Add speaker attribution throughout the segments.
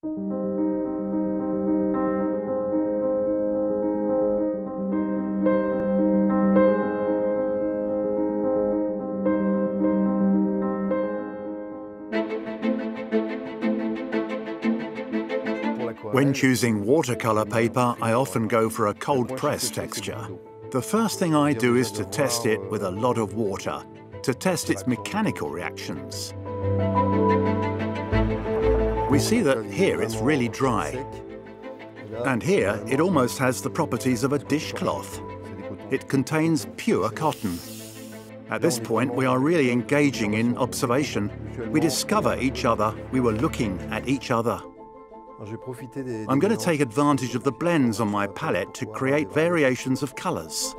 Speaker 1: When choosing watercolour paper, I often go for a cold press texture. The first thing I do is to test it with a lot of water, to test its mechanical reactions. We see that here it's really dry, and here it almost has the properties of a dishcloth. It contains pure cotton. At this point, we are really engaging in observation. We discover each other, we were looking at each other. I'm going to take advantage of the blends on my palette to create variations of colours.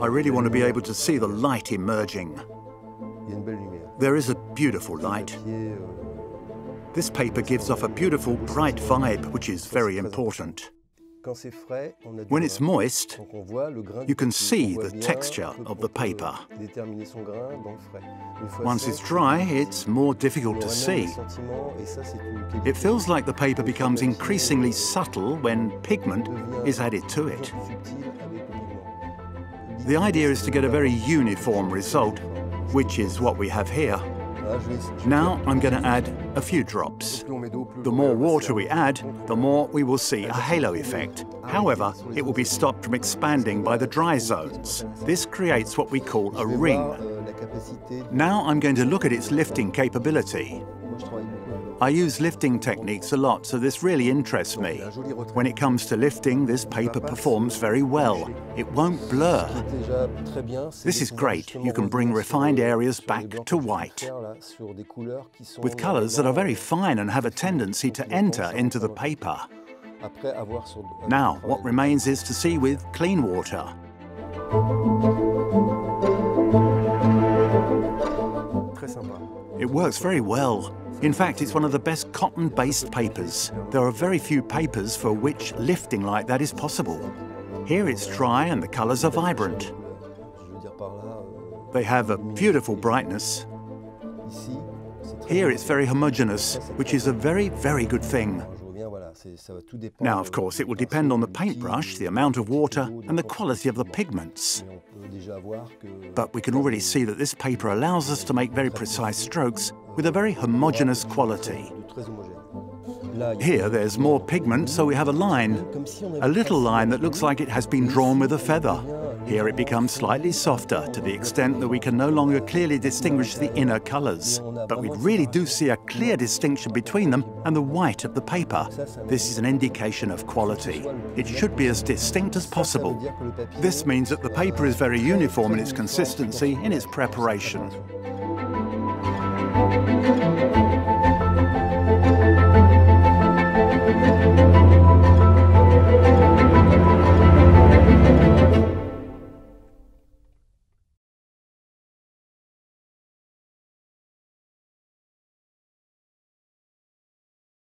Speaker 1: I really want to be able to see the light emerging. There is a beautiful light. This paper gives off a beautiful, bright vibe, which is very important. When it's moist, you can see the texture of the paper. Once it's dry, it's more difficult to see. It feels like the paper becomes increasingly subtle when pigment is added to it. The idea is to get a very uniform result, which is what we have here. Now I'm going to add a few drops. The more water we add, the more we will see a halo effect. However, it will be stopped from expanding by the dry zones. This creates what we call a ring. Now I'm going to look at its lifting capability. I use lifting techniques a lot, so this really interests me. When it comes to lifting, this paper performs very well. It won't blur. This is great. You can bring refined areas back to white, with colours that are very fine and have a tendency to enter into the paper. Now, what remains is to see with clean water. It works very well. In fact, it's one of the best cotton-based papers. There are very few papers for which lifting like that is possible. Here it's dry and the colours are vibrant. They have a beautiful brightness. Here it's very homogeneous, which is a very, very good thing. Now, of course, it will depend on the paintbrush, the amount of water, and the quality of the pigments. But we can already see that this paper allows us to make very precise strokes with a very homogeneous quality. Here there's more pigment, so we have a little line that looks like it has been drawn with a feather. Here it becomes slightly softer, to the extent that we can no longer clearly distinguish the inner colours. But we really do see a clear distinction between them and the white of the paper. This is an indication of quality. It should be as distinct as possible. This means that the paper is very uniform in its consistency, in its preparation.